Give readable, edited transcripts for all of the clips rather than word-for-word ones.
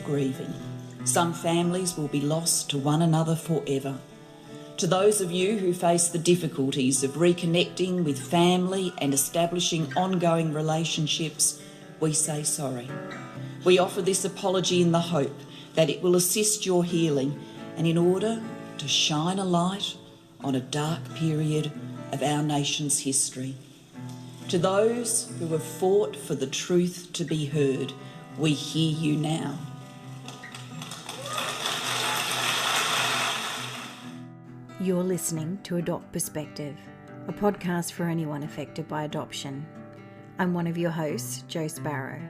grieving. Some families will be lost to one another forever. To those of you who face the difficulties of reconnecting with family and establishing ongoing relationships, we say sorry. We offer this apology in the hope that it will assist your healing and in order to shine a light on a dark period of our nation's history. To those who have fought for the truth to be heard, we hear you now. You're listening to Adopt Perspective, a podcast for anyone affected by adoption. I'm one of your hosts, Jo Sparrow.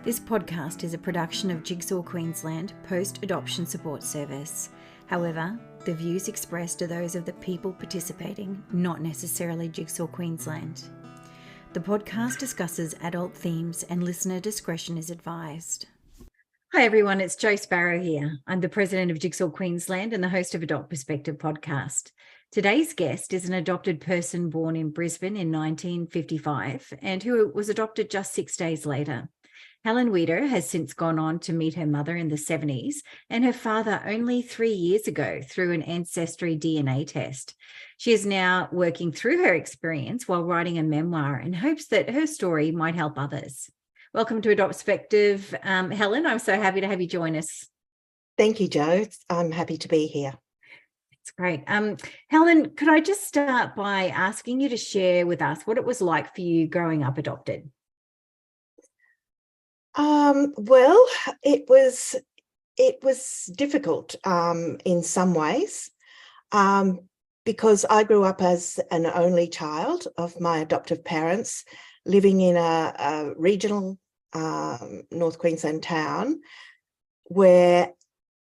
This podcast is a production of Jigsaw Queensland Post-Adoption Support Service. However, the views expressed are those of the people participating, not necessarily Jigsaw Queensland. The podcast discusses adult themes and listener discretion is advised. Hi everyone, it's Jo Sparrow here. I'm the president of Jigsaw Queensland and the host of Adopt Perspective podcast. Today's guest is an adopted person born in Brisbane in 1955 and who was adopted just 6 days later. Helen Weder has since gone on to meet her mother in the 70s and her father only 3 years ago through an AncestryDNA test. She is now working through her experience while writing a memoir and hopes that her story might help others. Welcome to Adopt Perspective. Helen, I'm so happy to have you join us. Thank you, Jo. I'm happy to be here. It's great. Helen, could I just start by asking you to share with us what it was like for you growing up adopted? Well, it was difficult in some ways because I grew up as an only child of my adoptive parents, living in a regional North Queensland town where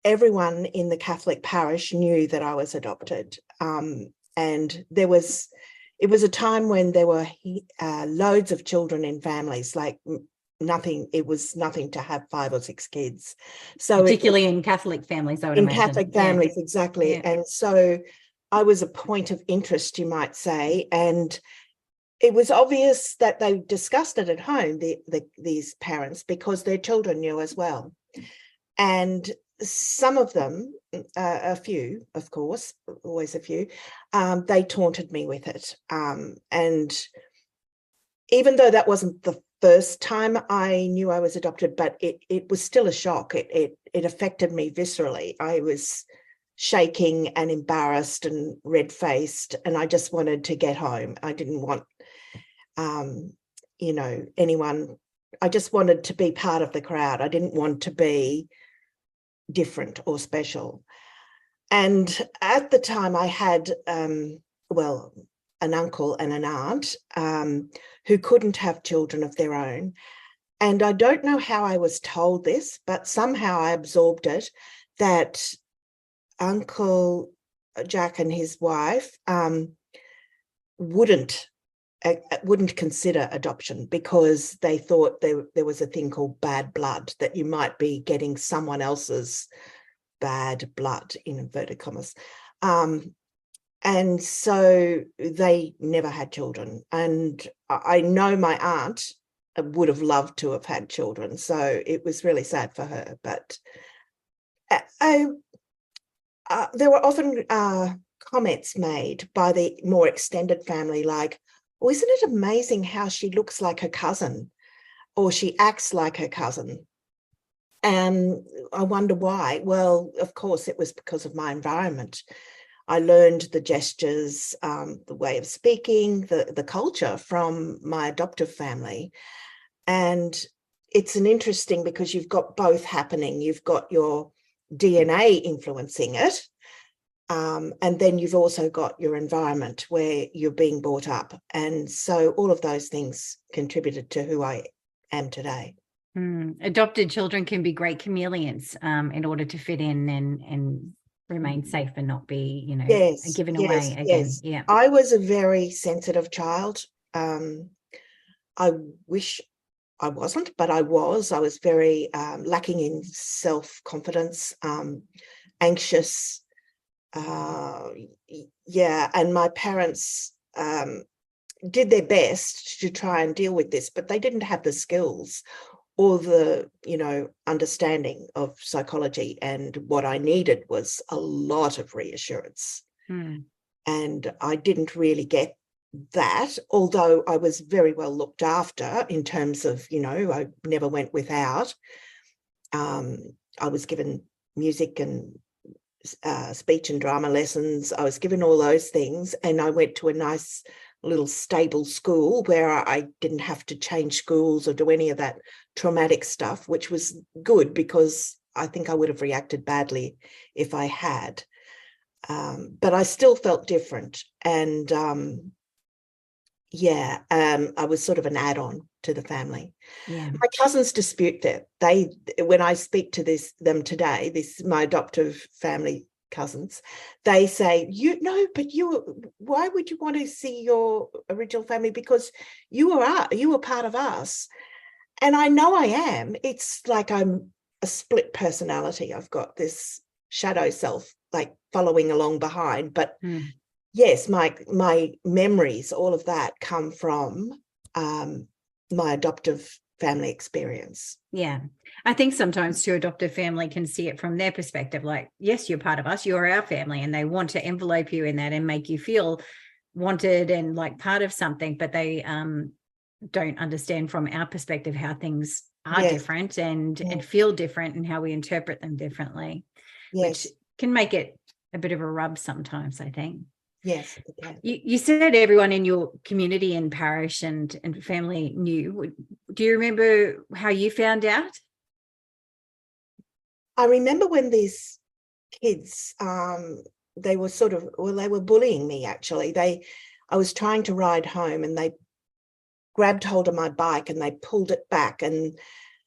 everyone in the Catholic parish knew that I was adopted. And it was a time when there were loads of children in families, like nothing. It was nothing to have 5 or 6 kids. So particularly in Catholic families, I would imagine. In Catholic families, yeah. Exactly. Yeah. And so I was a point of interest, you might say, and it was obvious that they discussed it at home, these parents, because their children knew as well. And some of them, a few, of course, always a few, they taunted me with it. And even though that wasn't the first time I knew I was adopted, but it was still a shock. It affected me viscerally. I was shaking and embarrassed and red-faced, and I just wanted to get home. I didn't want anyone. I just wanted to be part of the crowd. I didn't want to be different or special. And at the time I had, an uncle and an aunt who couldn't have children of their own. And I don't know how I was told this, but somehow I absorbed it, that Uncle Jack and his wife wouldn't consider adoption because they thought there was a thing called bad blood, that you might be getting someone else's bad blood, in inverted commas. And so they never had children. And I know my aunt would have loved to have had children. So it was really sad for her. But there were often comments made by the more extended family like, "Oh, isn't it amazing how she looks like her cousin, or she acts like her cousin?" And I wonder why. Well, of course, it was because of my environment. I learned the gestures, the way of speaking, the culture from my adoptive family. And it's an interesting, because you've got both happening. You've got your DNA influencing it. And then you've also got your environment where you're being brought up. And so all of those things contributed to who I am today. Adopted children can be great chameleons in order to fit in and remain safe and not be, given away again. Yes. Yeah. I was a very sensitive child. I wish I wasn't, but I was. I was very lacking in self-confidence, anxious. And my parents did their best to try and deal with this, but they didn't have the skills all the, understanding of psychology, and what I needed was a lot of reassurance. And I didn't really get that, although I was very well looked after in terms of, I never went without. I was given music and speech and drama lessons. I was given all those things, and I went to a nice little stable school where I didn't have to change schools or do any of that traumatic stuff, which was good, because I think I would have reacted badly if I had. But I still felt different. And I was sort of an add-on to the family. Yeah. My cousins dispute that. When I speak to them today, my adoptive family cousins, they say, why would you want to see your original family? Because you were part of us. And I know I am. It's like I'm a split personality. I've got this shadow self, like following along behind. But yes, my memories, all of that, come from my adoptive family experience. Yeah. I think sometimes your adoptive family can see it from their perspective, like, yes, you're part of us, you're our family, and they want to envelope you in that and make you feel wanted and like part of something, but they don't understand from our perspective how things are different and feel different, and how we interpret them differently, which can make it a bit of a rub sometimes, I think. Yes. You said everyone in your community and parish and family knew. Do you remember how you found out? I remember when these kids, they were bullying me, actually. I was trying to ride home, and they grabbed hold of my bike and they pulled it back, and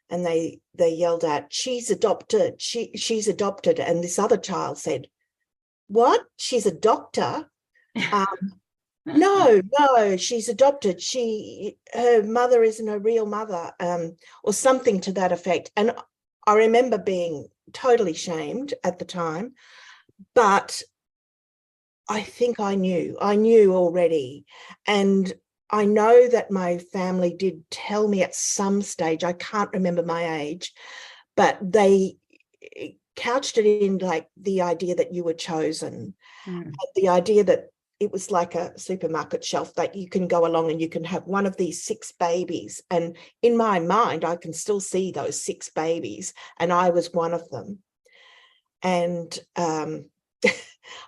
they yelled out, "She's adopted, she's adopted." And this other child said, "What? She's a doctor?" No, she's adopted. Her mother isn't a real mother, or something to that effect. And I remember being totally shamed at the time, but I think I knew already. And I know that my family did tell me at some stage, I can't remember my age, but they couched it in like the idea that you were chosen, the idea that it was like a supermarket shelf that you can go along and you can have one of these 6 babies. And in my mind, I can still see those 6 babies, and I was one of them. And I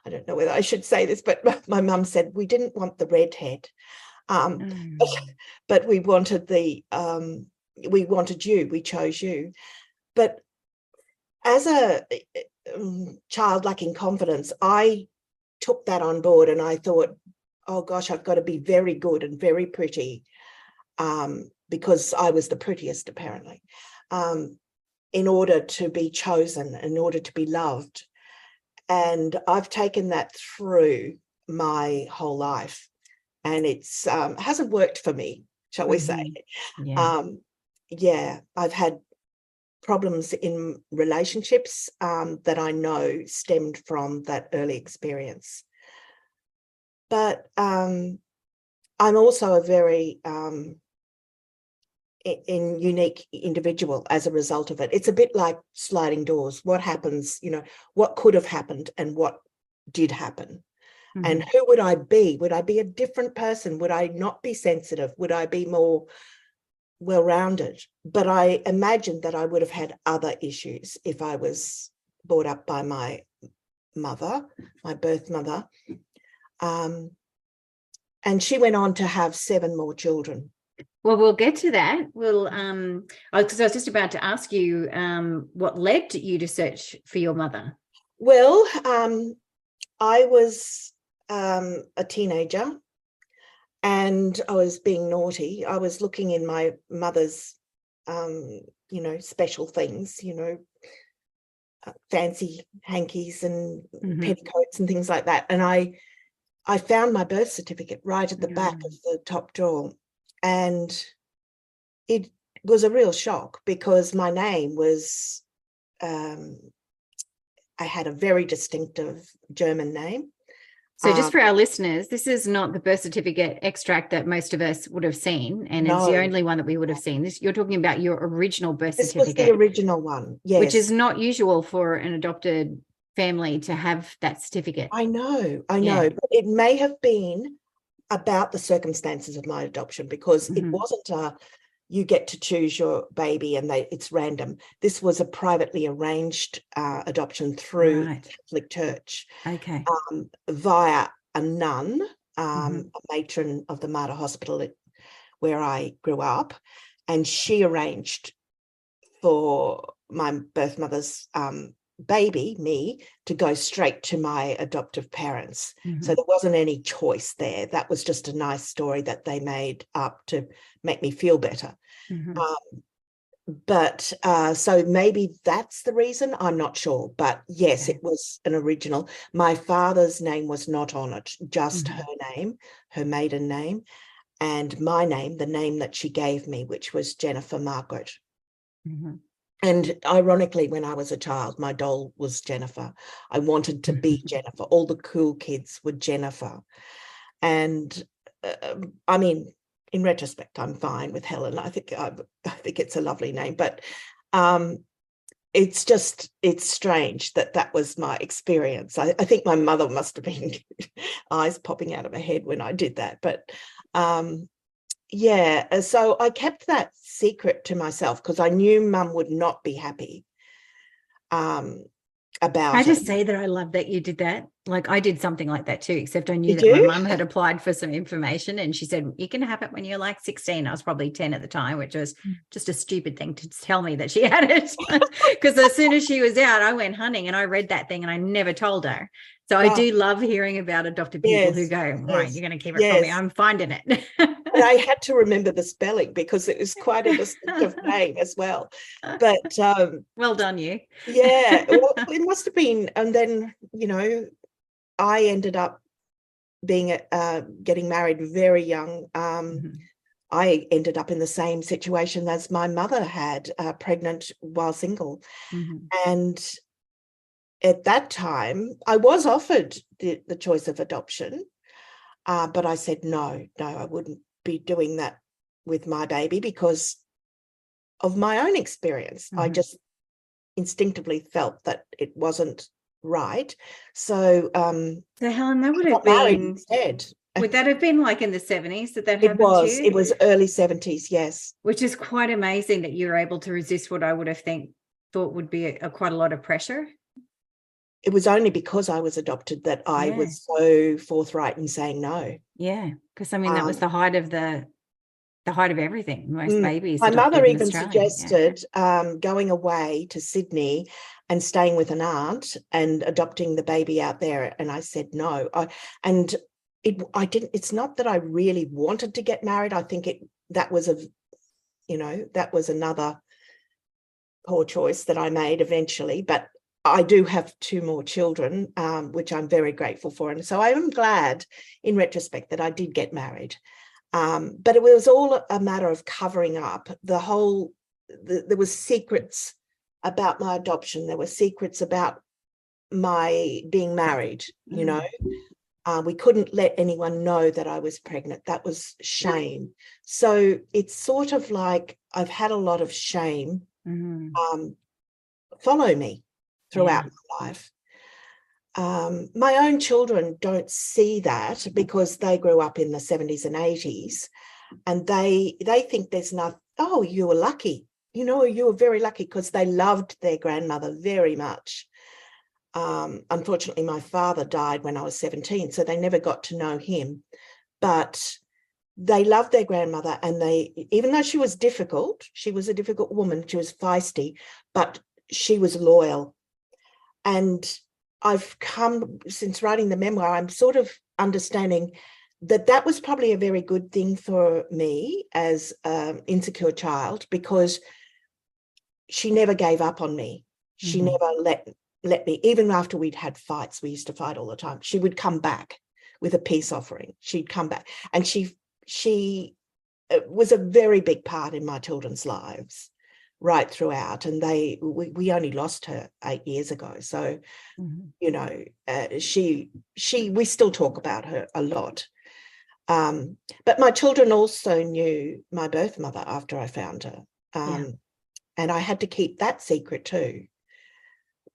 don't know whether I should say this, but my mum said we didn't want the redhead, but we wanted you, we chose you. But as a child lacking confidence, I took that on board, and I thought, oh gosh, I've got to be very good and very pretty, because I was the prettiest, apparently, in order to be chosen, in order to be loved. And I've taken that through my whole life, and it's hasn't worked for me, shall we say. I've had problems in relationships that I know stemmed from that early experience. But I'm also a very unique individual as a result of it. It's a bit like sliding doors. What happens, what could have happened and what did happen. And who would I be? Would I be a different person? Would I not be sensitive? Would I be more well-rounded? But I imagined that I would have had other issues if I was brought up by my mother, my birth mother. And she went on to have 7 more children. Well, we'll get to that. We'll because I was just about to ask you what led you to search for your mother. Well, I was a teenager, and I was being naughty. I was looking in my mother's, special things, fancy hankies and petticoats and things like that. And I found my birth certificate right at the back of the top drawer. And it was a real shock, because my name was, I had a very distinctive German name. So just for our listeners, this is not the birth certificate extract that most of us would have seen, and it's the only one that we would have seen. This, you're talking about your original birth certificate. This was the original one, yes. Which is not usual for an adopted family to have that certificate. I know. But it may have been about the circumstances of my adoption, because it wasn't you get to choose your baby and it's random. This was a privately arranged adoption through the Catholic Church. Okay. Via a nun, a matron of the Mater Hospital where I grew up, and she arranged for my birth mother's baby, me, to go straight to my adoptive parents. So there wasn't any choice there. That was just a nice story that they made up to make me feel better. But so maybe that's the reason, I'm not sure. But yes, it was an original. My father's name was not on it, just her name, her maiden name, and my name, the name that she gave me, which was Jennifer Margaret. And ironically, when I was a child, my doll was Jennifer. I wanted to be Jennifer. All the cool kids were Jennifer. And I mean, in retrospect, I'm fine with Helen. I think it's a lovely name, but it's strange that was my experience. I think my mother must have been eyes popping out of her head when I did that. But so I kept that secret to myself because I knew Mum would not be happy about I it. just say that I love that you did that. Like I did something like that too, except I knew that my mum had applied for some information and she said, you can have it when you're like 16. I was probably 10 at the time, which was just a stupid thing to tell me that she had it. Because as soon as she was out, I went hunting and I read that thing and I never told her. So I do love hearing about adopted people who go, right, you're going to keep it from me. I'm finding it. And I had to remember the spelling because it was quite a distinctive name as well. But well done, you. Yeah, well, it must have been. And then, I ended up getting married very young. I ended up in the same situation as my mother had, pregnant while single. And at that time, I was offered the choice of adoption, but I said, no, I wouldn't be doing that with my baby because of my own experience. I just instinctively felt that it wasn't right. So Helen, that would have been instead. Would that have been like in the 70s that happened to you? It was early 70s, yes. Which is quite amazing that you were able to resist what I would have thought would be quite a lot of pressure. It was only because I was adopted that I was so forthright in saying no. Yeah, because I mean that was the height of everything. Most babies. My mother even suggested going away to Sydney and staying with an aunt and adopting the baby out there, and I said no. It's not that I really wanted to get married. I think that was another poor choice that I made eventually, but I do have 2 more children, which I'm very grateful for. And so I am glad in retrospect that I did get married. But it was all a matter of covering up there was secrets about my adoption. There were secrets about my being married, we couldn't let anyone know that I was pregnant. That was shame. So it's sort of like I've had a lot of shame follow me throughout my life. My own children don't see that because they grew up in the 70s and 80s, and they think there's nothing. Oh, you were lucky. You were very lucky because they loved their grandmother very much. Unfortunately, my father died when I was 17, so they never got to know him. But they loved their grandmother, and even though she was difficult, she was a difficult woman, she was feisty, but she was loyal. And I've come, since writing the memoir, I'm sort of understanding that was probably a very good thing for me as an insecure child, because she never gave up on me. She never let me, even after we'd had fights, we used to fight all the time, she would come back with a peace offering. She'd come back, and she was a very big part in my children's lives, right throughout. And we only lost her 8 years ago. So, you know, we still talk about her a lot. But my children also knew my birth mother after I found her. And I had to keep that secret too,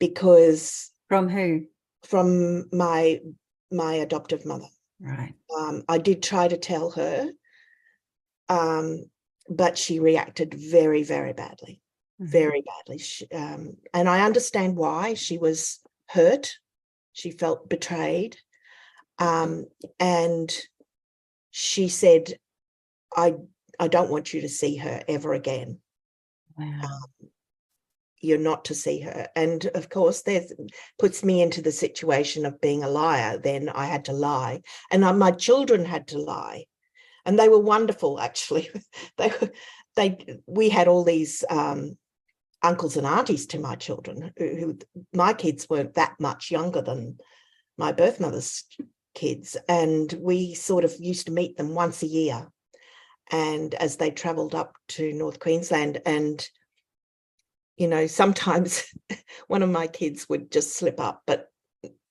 because From who? From my adoptive mother. Right. I did try to tell her, but she reacted very, very badly, very badly. And I understand why. She was hurt. She felt betrayed. And she said, I don't want you to see her ever again. Wow. You're not to see her. And of course, that puts me into the situation of being a liar. Then I had to lie, and my children had to lie, and they were wonderful. Actually, we had all these uncles and aunties to my children. Who my kids weren't that much younger than my birth mother's kids, and we sort of used to meet them once a year, and as they travelled up to North Queensland. And you know, sometimes one of my kids would just slip up, but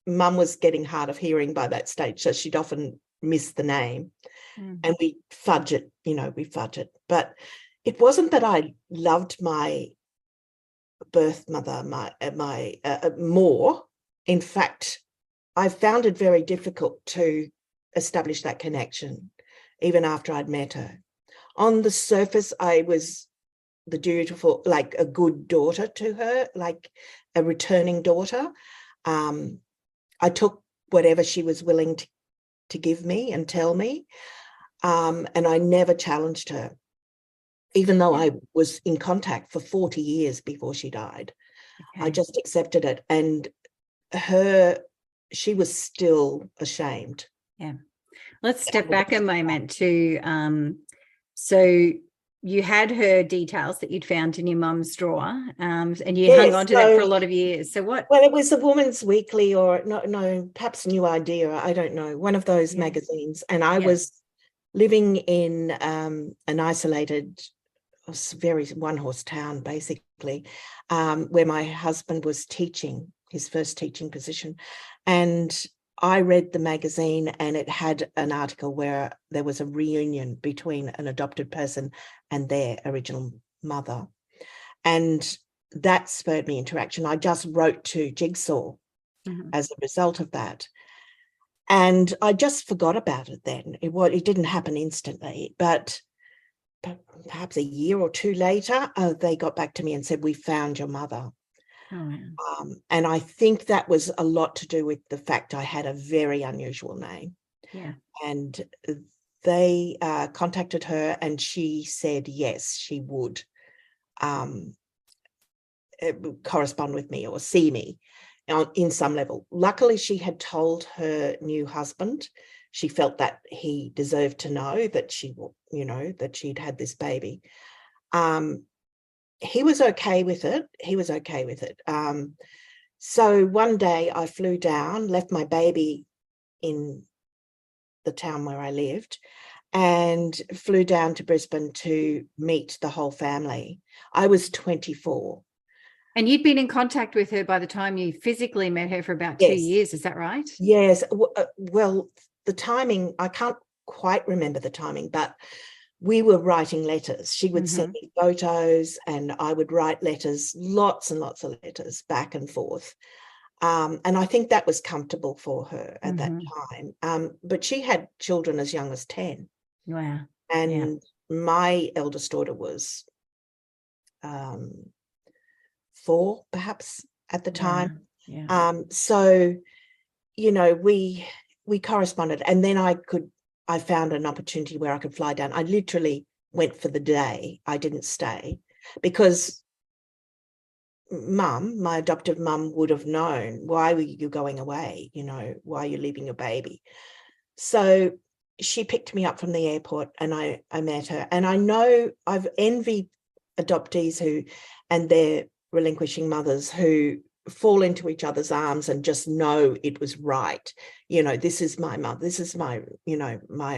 Mum was getting hard of hearing by that stage, so she'd often miss the name, and we fudge it, But it wasn't that I loved my birth mother more. In fact, I found it very difficult to establish that connection, even after I'd met her. On the surface, I was the dutiful, like a good daughter to her, like a returning daughter. I took whatever she was willing to give me and tell me, and I never challenged her, even though I was in contact for 40 years before she died. I just accepted it, and she was still ashamed. Yeah. Let's step back a moment to, so you had her details that you'd found in your mum's drawer, and you hung on to that for a lot of years. So what? Well, it was a Woman's Weekly, or no, perhaps New Idea, I don't know, one of those magazines. And I was living in an isolated, very one-horse town, basically, where my husband was teaching, his first teaching position. And I read the magazine, and it had an article where there was a reunion between an adopted person and their original mother. And that spurred me into action. I just wrote to Jigsaw as a result of that. And I just forgot about it then. It didn't happen instantly, but perhaps a year or two later, they got back to me and said, "We found your mother." Oh, wow. And I think that was a lot to do with the fact I had a very unusual name. Yeah. And they contacted her, and she said yes, she would correspond with me or see me in some level. Luckily, she had told her new husband. She felt that he deserved to know that that she'd had this baby. He was okay with it. So one day I flew down, left my baby in the town where I lived, and flew down to Brisbane to meet the whole family. I was 24. And you'd been in contact with her by the time you physically met her for about 2 years, is that right? Yes. Well, the timing, I can't quite remember the timing, but we were writing letters. She would send me photos, and I would write letters, lots and lots of letters back and forth. And I think that was comfortable for her at that time. But she had children as young as 10. Wow. And my eldest daughter was 4, perhaps, at the time. Yeah. So, we corresponded, and then I found an opportunity where I could fly down. I literally went for the day. I didn't stay, because my adoptive mum would have known, why were you going away? Why are you leaving your baby? So she picked me up from the airport, and I met her. And I know I've envied adoptees and their relinquishing mothers who fall into each other's arms and just know it was right. This is my mother. This is my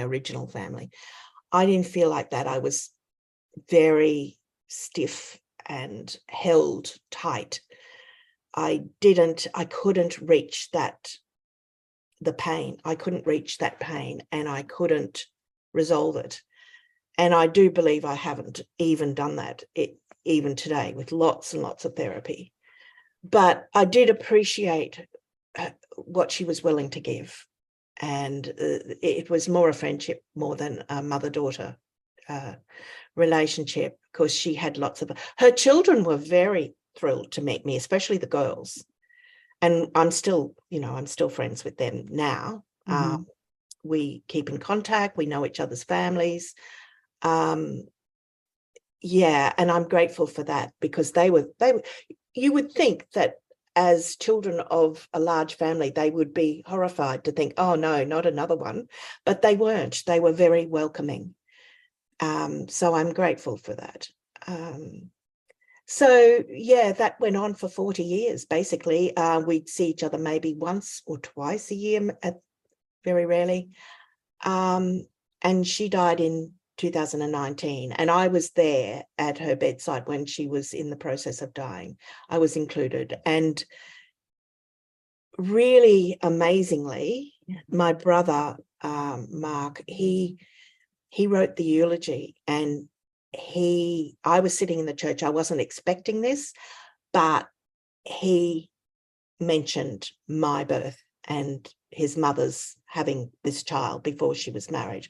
original family. I didn't feel like that. I was very stiff and held tight. I couldn't reach the pain. I couldn't reach that pain, and I couldn't resolve it. And I do believe I haven't even done that, even today, with lots and lots of therapy. But I did appreciate what she was willing to give. And it was more a friendship more than a mother-daughter relationship, because she had her children were very thrilled to meet me, especially the girls. And I'm still friends with them now. Mm-hmm. We keep in contact. We know each other's families. Yeah, and I'm grateful for that, because you would think that as children of a large family, they would be horrified to think, oh no, not another one. But they weren't. They were very welcoming. So I'm grateful for that. So yeah, that went on for 40 years, basically. We'd see each other maybe once or twice a year, very rarely. And she died in 2019, and I was there at her bedside when she was in the process of dying. I was included, and really amazingly, my brother Mark, he wrote the eulogy, and I was sitting in the church. I wasn't expecting this, but he mentioned my birth and his mother's having this child before she was married.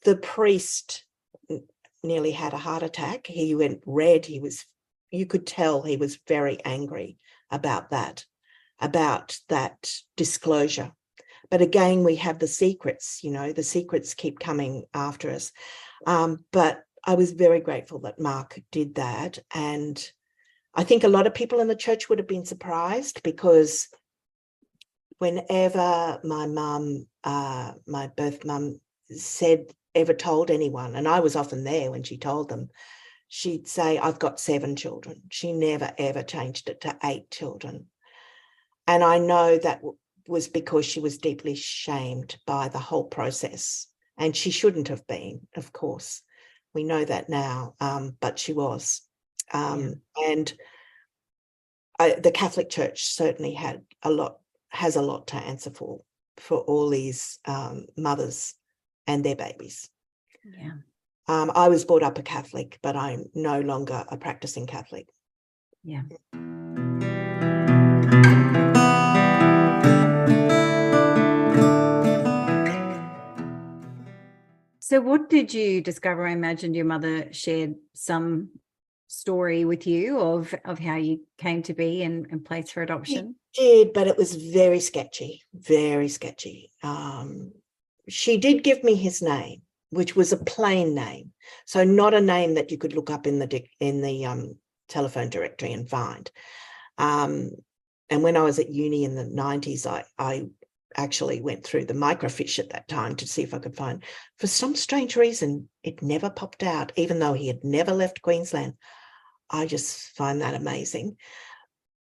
The priest nearly had a heart attack. He went red. You could tell he was very angry about that disclosure. But again, we have the secrets, the secrets keep coming after us. But I was very grateful that Mark did that. And I think a lot of people in the church would have been surprised, because whenever my mum, my birth mum, ever told anyone, and I was often there when she told them, she'd say, I've got 7 children. She never, ever changed it to 8 children. And I know that was because she was deeply shamed by the whole process. And she shouldn't have been, of course. We know that now, but she was. And the Catholic Church certainly has a lot to answer for all these mothers and their babies. Yeah. I was brought up a Catholic, but I'm no longer a practicing Catholic. Yeah. So what did you discover? I imagined your mother shared some story with you of how you came to be and placed for adoption. She did, but it was very sketchy, very sketchy. She did give me his name, which was a plain name, so not a name that you could look up in the telephone directory and find. And when I was at uni in the 90s, I actually went through the microfiche at that time to see if I could find. For some strange reason, it never popped out, even though he had never left Queensland. I just find that amazing.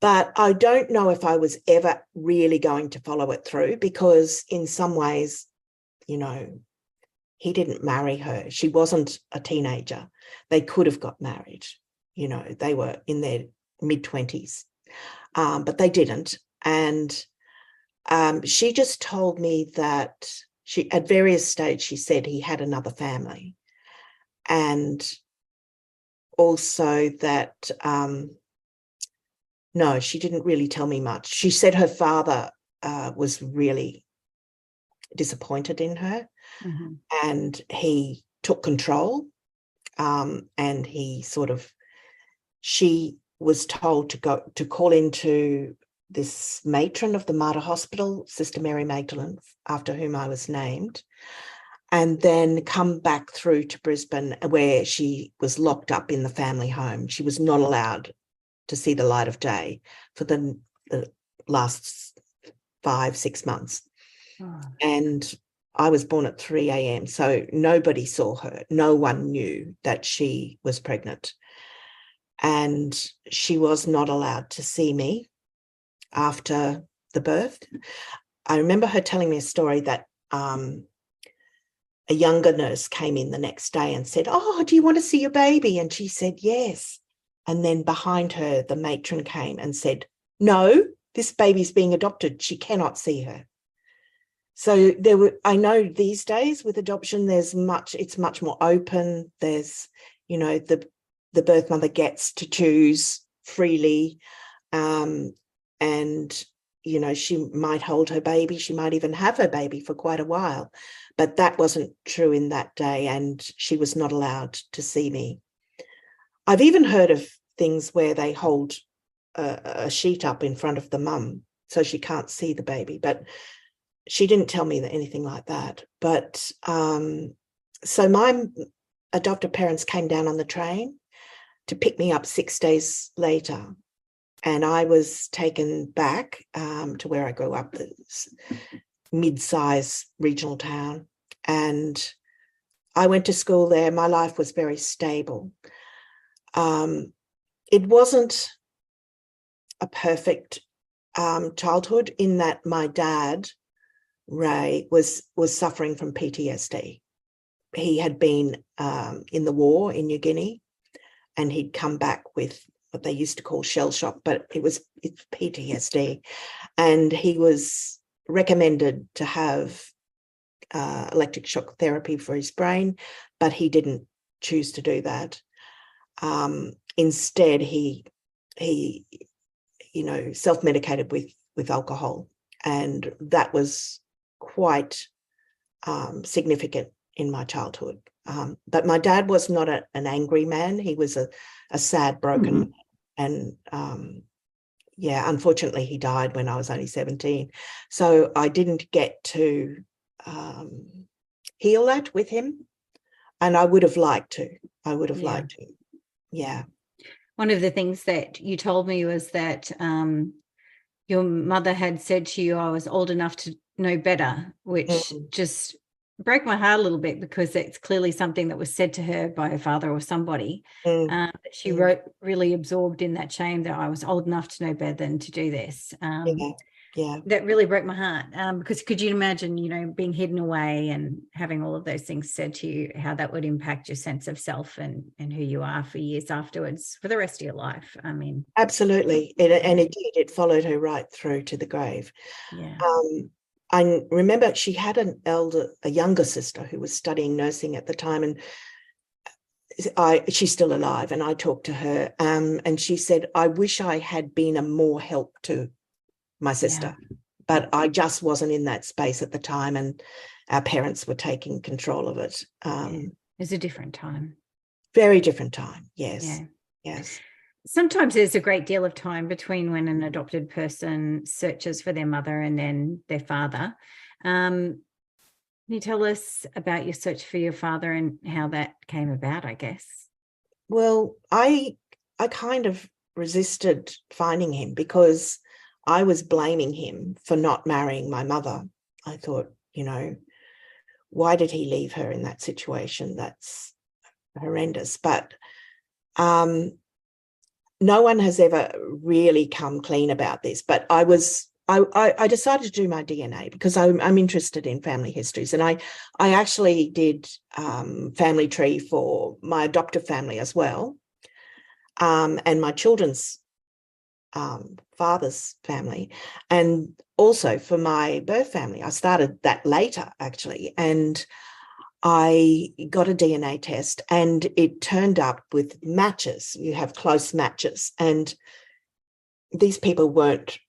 But I don't know if I was ever really going to follow it through, because in some ways, he didn't marry her. She wasn't a teenager. They could have got married. They were in their mid-20s, but they didn't. And she just told me that at various stages, she said he had another family. And also that, no, she didn't really tell me much. She said her father was really disappointed in her, Mm-hmm. and he took control, and she was told to call into this matron of the Mater Hospital, Sister Mary Magdalene, after whom I was named, and then come back through to Brisbane, where she was locked up in the family home. She was not allowed to see the light of day for the last 5-6 months. Oh. And I was born at 3 a.m, so nobody saw her. No one knew that she was pregnant. And she was not allowed to see me after the birth. I remember her telling me a story that a younger nurse came in the next day and said, oh, do you want to see your baby? And she said, yes. And then behind her, the matron came and said, no, this baby's being adopted. She cannot see her. So I know these days with adoption, it's much more open. There's, the birth mother gets to choose freely. And, she might hold her baby. She might even have her baby for quite a while. But that wasn't true in that day, and she was not allowed to see me. I've even heard of things where they hold a sheet up in front of the mum so she can't see the baby, but she didn't tell me anything like that. But so my adoptive parents came down on the train to pick me up 6 days later, and I was taken back to where I grew up, this mid-size regional town, and I went to school there. My life was very stable. It wasn't a perfect childhood in that my dad, Ray, was suffering from PTSD. He had been in the war in New Guinea, and he'd come back with what they used to call shell shock, but it's PTSD. And he was recommended to have electric shock therapy for his brain, but he didn't choose to do that. Instead, he self-medicated with alcohol, and that was quite significant in my childhood. But my dad was not an angry man. He was a sad, broken man. And unfortunately, he died when I was only 17. So I didn't get to heal that with him, and I would have liked to. Liked to. Yeah. One of the things that you told me was that your mother had said to you, I was old enough to know better, which just broke my heart a little bit, because it's clearly something that was said to her by her father or somebody. She wrote, really absorbed in that shame that I was old enough to know better than to do this. That really broke my heart, because could you imagine, being hidden away and having all of those things said to you, how that would impact your sense of self and who you are for years afterwards, for the rest of your life? I mean, absolutely. And it did. It followed her right through to the grave. Yeah. I remember she had a younger sister who was studying nursing at the time, and she's still alive, and I talked to her, and she said, I wish I had been a more help to my sister, but I just wasn't in that space at the time, and our parents were taking control of it. It's a different time. Very different time, yes. Yeah. Yes. Sometimes there's a great deal of time between when an adopted person searches for their mother and then their father. Can you tell us about your search for your father and how that came about, I guess? Well, I kind of resisted finding him because I was blaming him for not marrying my mother. I thought, why did he leave her in that situation? That's horrendous. But no one has ever really come clean about this. But I decided to do my DNA because I'm interested in family histories, and I actually did family tree for my adoptive family as well, and my children's father's family, and also for my birth family. I started that later, actually, and I got a DNA test, and it turned up with matches. You have close matches, and these people weren't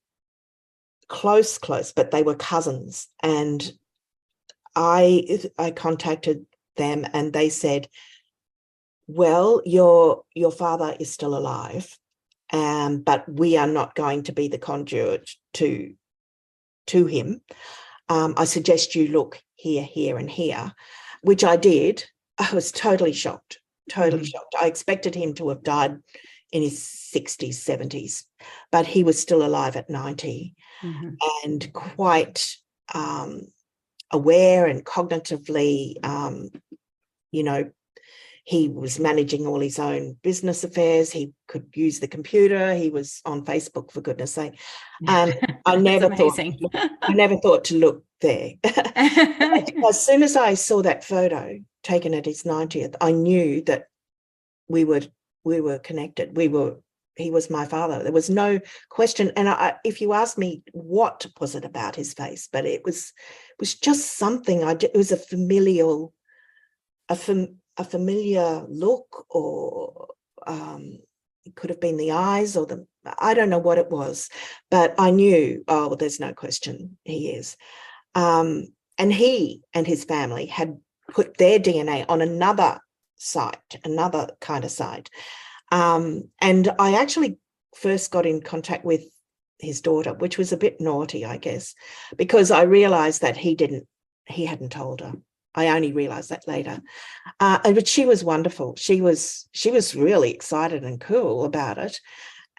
close, but they were cousins. And I contacted them, and they said, well, your father is still alive, but we are not going to be the conduit to him. I suggest you look here, and here, which I did. I was totally shocked. I expected him to have died in his 60s, 70s, but he was still alive at 90 and quite aware and cognitively, he was managing all his own business affairs. He could use the computer. He was on Facebook, for goodness sake. I never thought to look there. As soon as I saw that photo taken at his 90th, I knew that we were connected. He was my father. There was no question. And if you ask me what was it about his face, but it was just something. It was a familiar look, or it could have been the eyes, or I don't know what it was, but I knew, oh, well, there's no question he is. And he and his family had put their DNA on another kind of site. And I actually first got in contact with his daughter, which was a bit naughty, I guess, because I realized that he hadn't told her. I only realized that later. But she was wonderful. She was really excited and cool about it.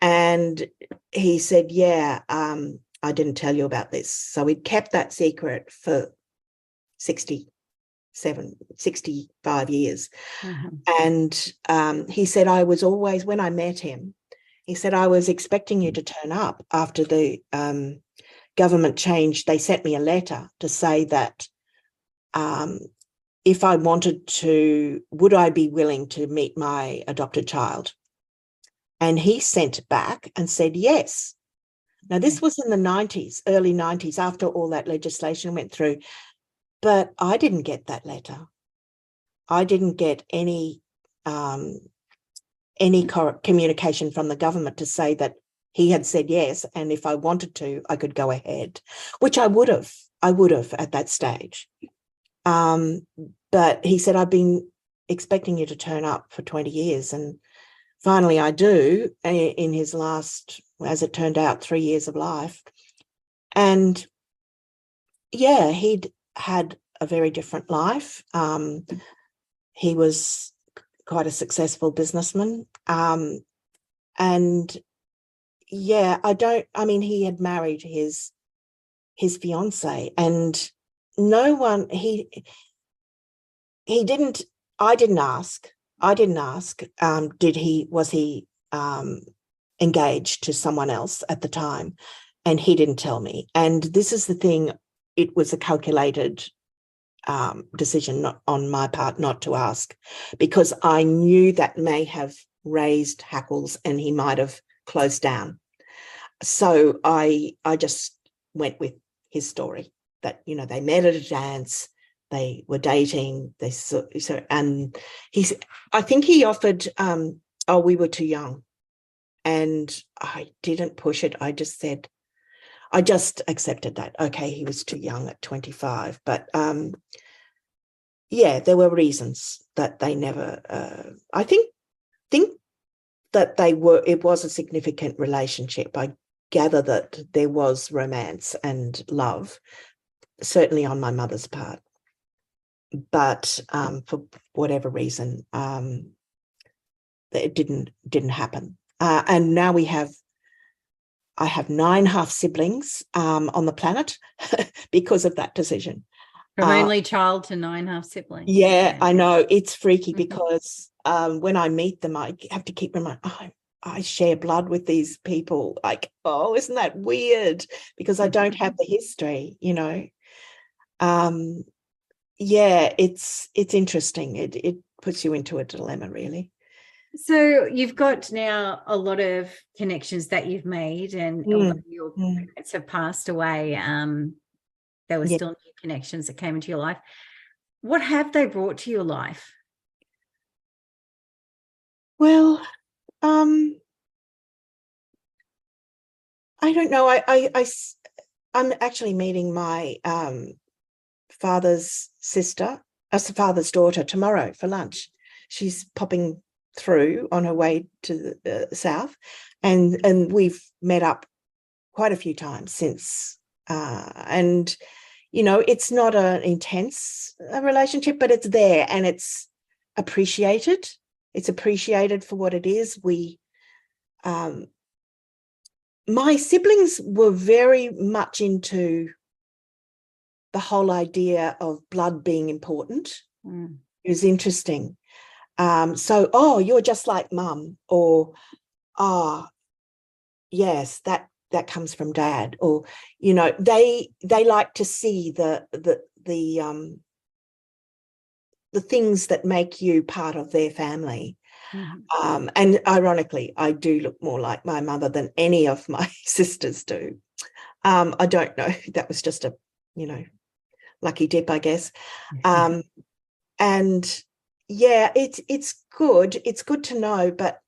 And he said, yeah, I didn't tell you about this. So he'd kept that secret for 65 years. Mm-hmm. And he said, when I met him, he said, I was expecting you to turn up after the government changed. They sent me a letter to say that if I wanted to, would I be willing to meet my adopted child? And he sent back and said, yes. Now, this was in the 90s, early 90s, after all that legislation went through. But I didn't get that letter. I didn't get any communication from the government to say that he had said yes, and if I wanted to, I could go ahead, which I would have at that stage. But he said, I've been expecting you to turn up for 20 years, and finally I do in his last, as it turned out, 3 years of life. And yeah, he'd had a very different life. He was quite a successful businessman. And yeah, he had married his fiancée, and no one, I didn't ask, was he engaged to someone else at the time? And he didn't tell me. And this is the thing, it was a calculated decision not on my part not to ask, because I knew that may have raised hackles and he might have closed down. So I just went with his story that, they met at a dance, they were dating, and I think he offered, we were too young, and I didn't push it. I just accepted that. Okay, he was too young at 25, but yeah, there were reasons that they never. I think that it was a significant relationship. I gather that there was romance and love, certainly on my mother's part, but for whatever reason, it didn't happen. And now I have 9 half siblings on the planet because of that decision. From only child to 9 half siblings. Yeah, I know. It's freaky because when I meet them, I have to keep in mind, I share blood with these people. Like, oh, isn't that weird? Because I don't have the history, Yeah, it's interesting. It puts you into a dilemma, really. So you've got now a lot of connections that you've made, and although your parents have passed away, there were still new connections that came into your life. What have they brought to your life? Well, I don't know. I'm actually meeting my father's daughter tomorrow for lunch. She's popping through on her way to the south, and we've met up quite a few times since. And it's not an intense relationship, but it's there and it's appreciated. It's appreciated for what it is. My siblings were very much into the whole idea of blood being important. It was interesting. So, you're just like mum, or, yes, that comes from dad, or, they like to see the things that make you part of their family. And ironically, I do look more like my mother than any of my sisters do. I don't know. That was just a, lucky dip, I guess. And yeah, it's good. It's good to know, but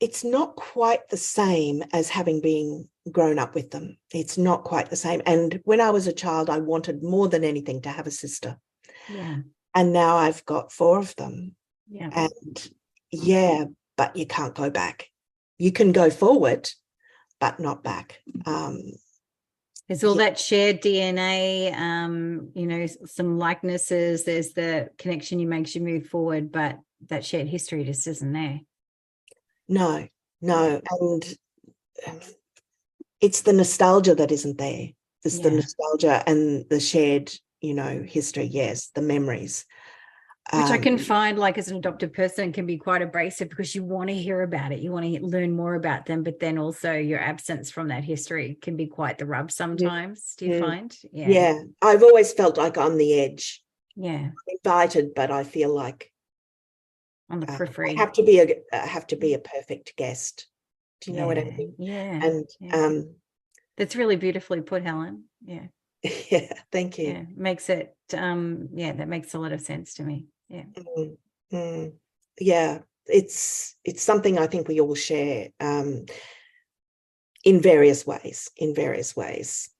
it's not quite the same as having been grown up with them. It's not quite the same. And when I was a child, I wanted more than anything to have a sister. Yeah. And now I've got 4 of them. Yeah. And yeah, but you can't go back. You can go forward, but not back. There's all that shared DNA, some likenesses. There's the connection you makes you move forward, but that shared history just isn't there. No. And it's the nostalgia that isn't there. It's the nostalgia and the shared, history. Yes, the memories. Which I can find, like, as an adopted person, can be quite abrasive because you want to hear about it. You want to learn more about them, but then also your absence from that history can be quite the rub sometimes. Do you find? Yeah. I've always felt like on the edge. Yeah. I'm invited, but I feel like on the periphery. I have to be a perfect guest. Do you know what I mean? Yeah. And that's really beautifully put, Helen. Yeah. Yeah, thank you. Yeah, makes it that makes a lot of sense to me. Yeah. Yeah, it's something I think we all share in various ways.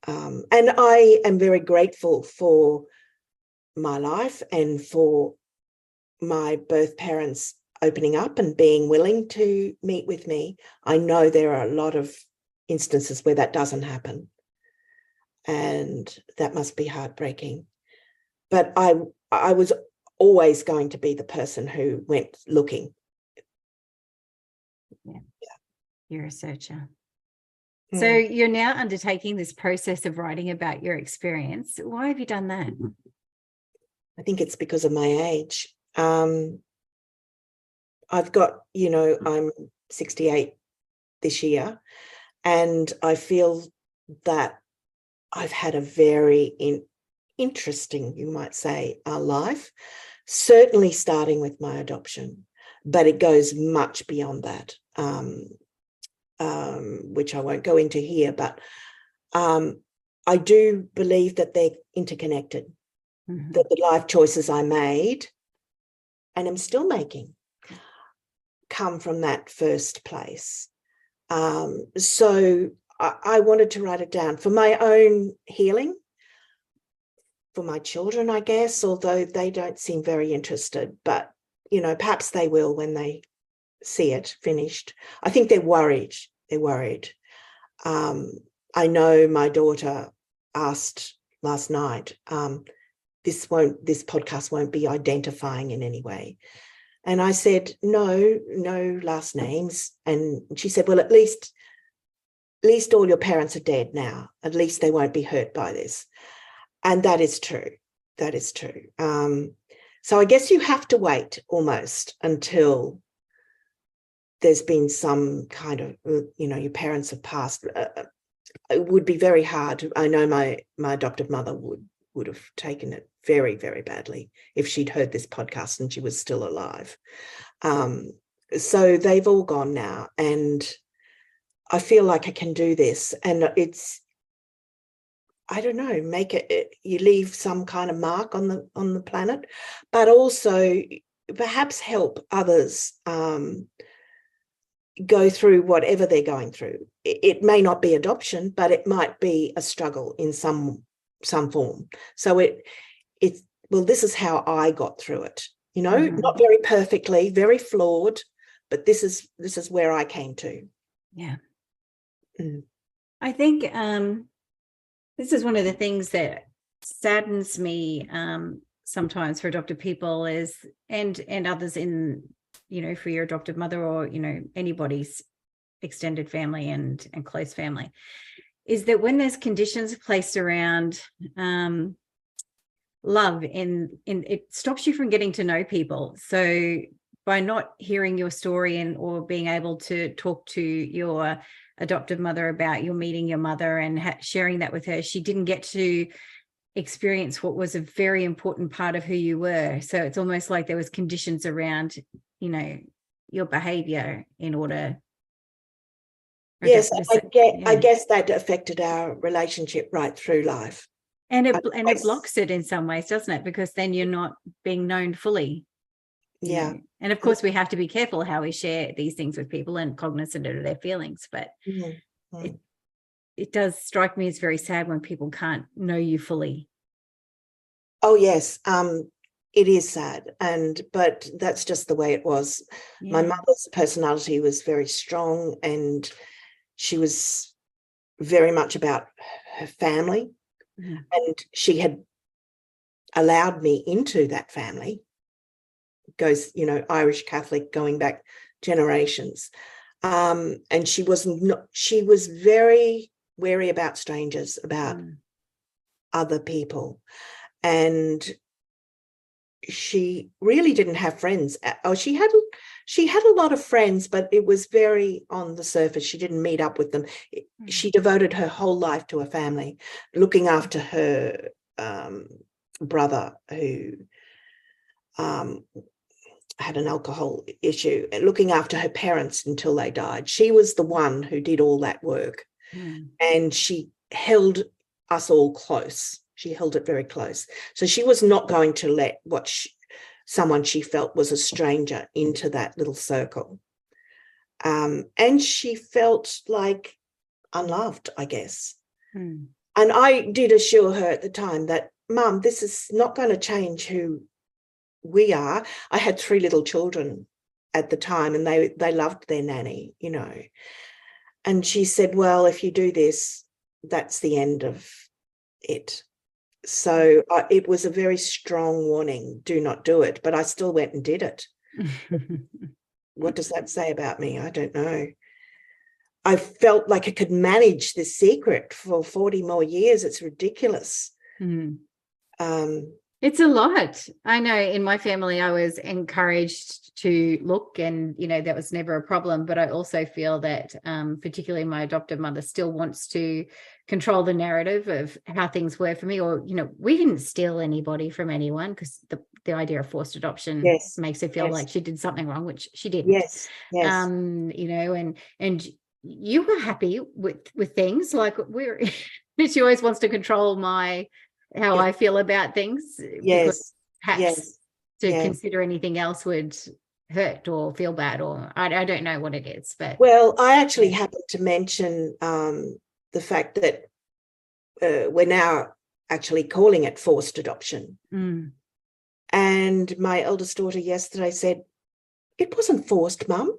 And I am very grateful for my life and for my birth parents opening up and being willing to meet with me. I know there are a lot of instances where that doesn't happen, and that must be heartbreaking. But I was always going to be the person who went looking. Yeah. You're a searcher. So you're now undertaking this process of writing about your experience. Why have you done that? I think it's because of my age. I've got, I'm 68 this year, and I feel that I've had a very interesting, you might say, life, certainly starting with my adoption, but it goes much beyond that, which I won't go into here, but I do believe that they're interconnected, that the life choices I made and am still making come from that first place. So I wanted to write it down for my own healing, for my children, I guess, although they don't seem very interested, but, perhaps they will when they see it finished. I think they're worried. I know my daughter asked last night, this podcast won't be identifying in any way. And I said, no last names. And she said, well, at least all your parents are dead now. At least they won't be hurt by this. And that is true. So I guess you have to wait almost until there's been some kind of, your parents have passed. It would be very hard. I know my adoptive mother would have taken it very, very badly if she'd heard this podcast and she was still alive. So they've all gone now, and I feel like I can do this, and it's, I don't know, make it, you leave some kind of mark on the planet, but also perhaps help others go through whatever they're going through. It may not be adoption, but it might be a struggle in some form. So well, this is how I got through it, not very perfectly, very flawed, but this is where I came to. Yeah. I think this is one of the things that saddens me sometimes for adopted people is, and others in, for your adopted mother or, anybody's extended family and close family, is that when there's conditions placed around love, and it stops you from getting to know people. So by not hearing your story or being able to talk to your adoptive mother about your meeting your mother and sharing that with her, she didn't get to experience what was a very important part of who you were. So it's almost like there was conditions around, your behavior in order. Yes, I guess that affected our relationship right through life. And it blocks it in some ways, doesn't it? Because then you're not being known fully. Yeah. Know? And of course, we have to be careful how we share these things with people and cognizant of their feelings. But it does strike me as very sad when people can't know you fully. Oh, yes. It is sad. But that's just the way it was. Yeah. My mother's personality was very strong, and she was very much about her family. Mm-hmm. And she had allowed me into that family. Goes, Irish Catholic, going back generations. And she was very wary about strangers, about other people. And she really didn't have friends. She had a lot of friends, but it was very on the surface. She didn't meet up with them. She devoted her whole life to her family, looking after her brother who had an alcohol issue, and looking after her parents until they died. She was the one who did all that work. And she held us all close. She held it very close. So she was not going to let someone she felt was a stranger into that little circle. And she felt like unloved, I guess. And I did assure her at the time that, Mum, this is not going to change who we are. I had 3 little children at the time, and they loved their nanny, And she said, well, if you do this, that's the end of it. So it was a very strong warning, do not do it. But I still went and did it. What does that say about me? I don't know. I felt like I could manage this secret for 40 more years. It's ridiculous. It's a lot. I know in my family, I was encouraged to look, and, that was never a problem. But I also feel that particularly my adoptive mother still wants to control the narrative of how things were for me. Or, we didn't steal anybody from anyone, because the idea of forced adoption makes her feel like she did something wrong, which she didn't. Yes. And you were happy with things like she always wants to control how I feel about things. Because perhaps to consider anything else would hurt or feel bad, or I don't know what it is. But I actually happened to mention the fact that we're now actually calling it forced adoption. And my eldest daughter yesterday said, it wasn't forced, Mum.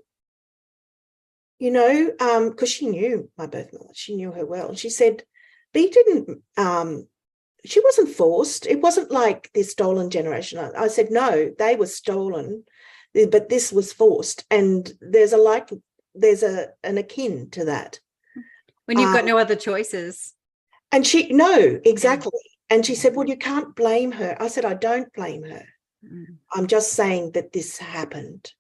Because she knew my birth mother, she knew her well. She said, B didn't, she wasn't forced. It wasn't like the stolen generation. I said, no, they were stolen, but this was forced. And there's an akin to that. When you've got no other choices. And exactly. And she said, well, you can't blame her. I said, I don't blame her. I'm just saying that this happened.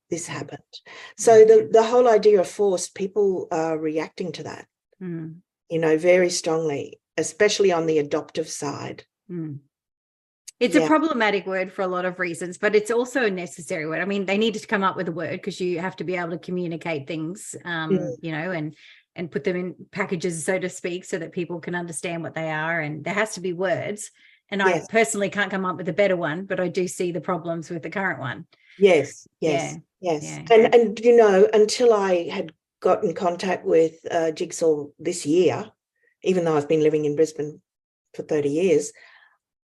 So the whole idea of forced, people are reacting to that, very strongly, especially on the adoptive side. It's a problematic word for a lot of reasons, but it's also a necessary word. I mean, they needed to come up with a word because you have to be able to communicate things, and put them in packages, so to speak, so that people can understand what they are. And there has to be words. And I personally can't come up with a better one, but I do see the problems with the current one. Yes. And until I had got in contact with Jigsaw this year, even though I've been living in Brisbane for 30 years,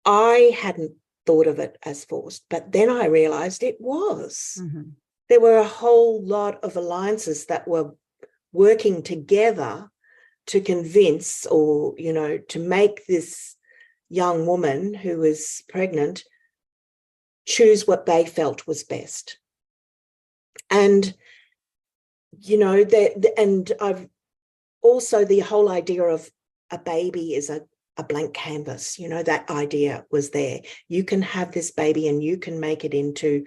I hadn't thought of it as forced. But then I realised it was. There were a whole lot of alliances that were working together to convince or, to make this young woman who was pregnant choose what they felt was best. And, and I've also the whole idea of a baby is a blank canvas, that idea was there. You can have this baby and you can make it into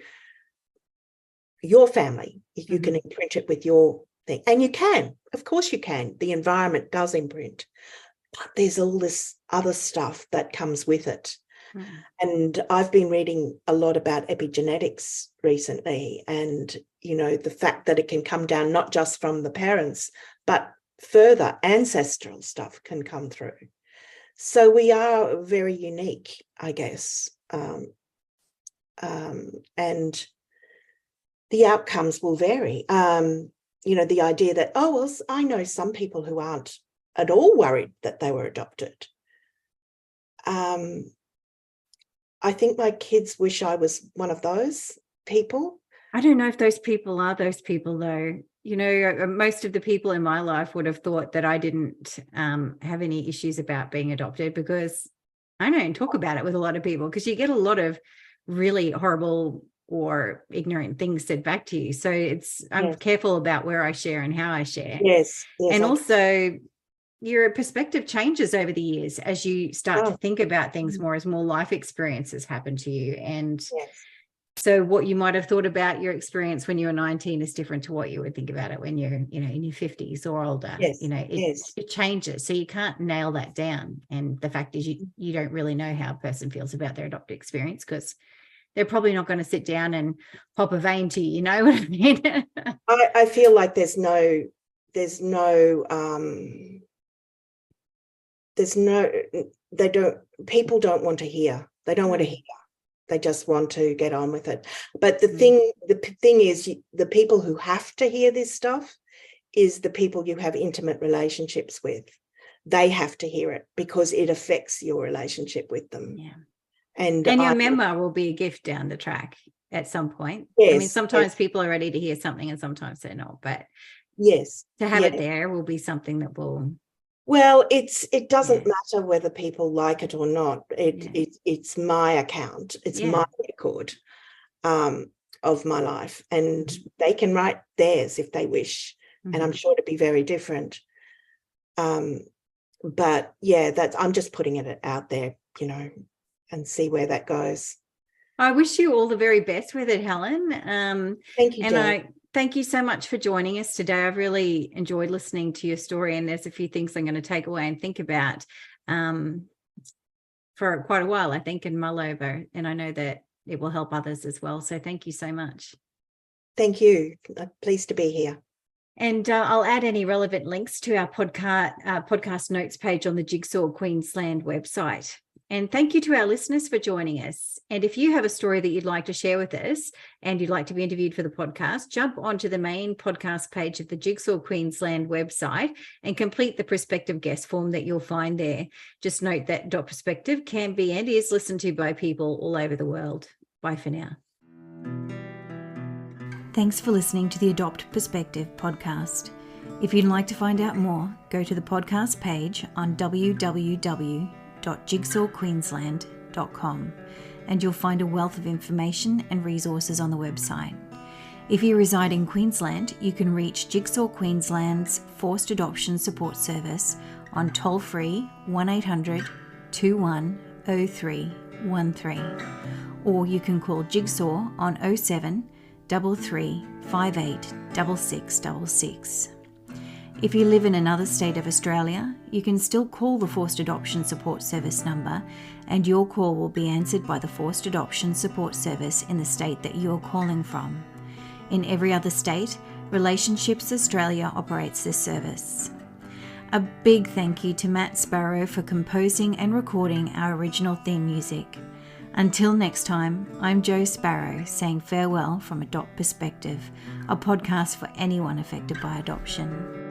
your family. You can imprint it with your thing. And you can, of course you can. The environment does imprint. But there's all this other stuff that comes with it. And I've been reading a lot about epigenetics recently, and, the fact that it can come down not just from the parents, but further ancestral stuff can come through. So we are very unique, I guess. And the outcomes will vary. The idea that, I know some people who aren't at all worried that they were adopted. I think my kids wish I was one of those people. I don't know if those people are those people, though. Most of the people in my life would have thought that I didn't have any issues about being adopted, because I don't talk about it with a lot of people, because you get a lot of really horrible or ignorant things said back to you. So I'm careful about where I share and how I share. Yes. And also your perspective changes over the years as you start to think about things more, as more life experiences happen to you. And so what you might have thought about your experience when you were 19 is different to what you would think about it when you're, in your 50s or older. It changes. So you can't nail that down. And the fact is you don't really know how a person feels about their adopted experience, because they're probably not going to sit down and pop a vein to you. You know what I mean? I feel like people don't want to hear. They don't want to hear. They just want to get on with it. But the thing is, the people who have to hear this stuff is the people you have intimate relationships with. They have to hear it because it affects your relationship with them. Yeah. And your memoir will be a gift down the track at some point. Yes, I mean, sometimes people are ready to hear something and sometimes they're not. But to have it there will be something that will. Well, it doesn't matter whether people like it or not. It's my account. It's my record of my life, and they can write theirs if they wish. And I'm sure to be very different. But I'm just putting it out there, and see where that goes. I wish you all the very best with it, Helen. Thank you, and Jen. Thank you so much for joining us today. I've really enjoyed listening to your story, and there's a few things I'm going to take away and think about for quite a while, I think, and mull over. And I know that it will help others as well. So thank you so much. Thank you. I'm pleased to be here. And I'll add any relevant links to our podcast notes page on the Jigsaw Queensland website. And thank you to our listeners for joining us. And if you have a story that you'd like to share with us and you'd like to be interviewed for the podcast, jump onto the main podcast page of the Jigsaw Queensland website and complete the prospective guest form that you'll find there. Just note that Dot Perspective can be and is listened to by people all over the world. Bye for now. Thanks for listening to the Adopt Perspective podcast. If you'd like to find out more, go to the podcast page on www.jigsawqueensland.com and you'll find a wealth of information and resources on the website. If you reside in Queensland, you can reach Jigsaw Queensland's Forced Adoption Support Service on toll-free 1800 210313, or you can call Jigsaw on 07 33 58 6666. If you live in another state of Australia, you can still call the Forced Adoption Support Service number, and your call will be answered by the Forced Adoption Support Service in the state that you're calling from. In every other state, Relationships Australia operates this service. A big thank you to Matt Sparrow for composing and recording our original theme music. Until next time, I'm Jo Sparrow saying farewell from Adopt Perspective, a podcast for anyone affected by adoption.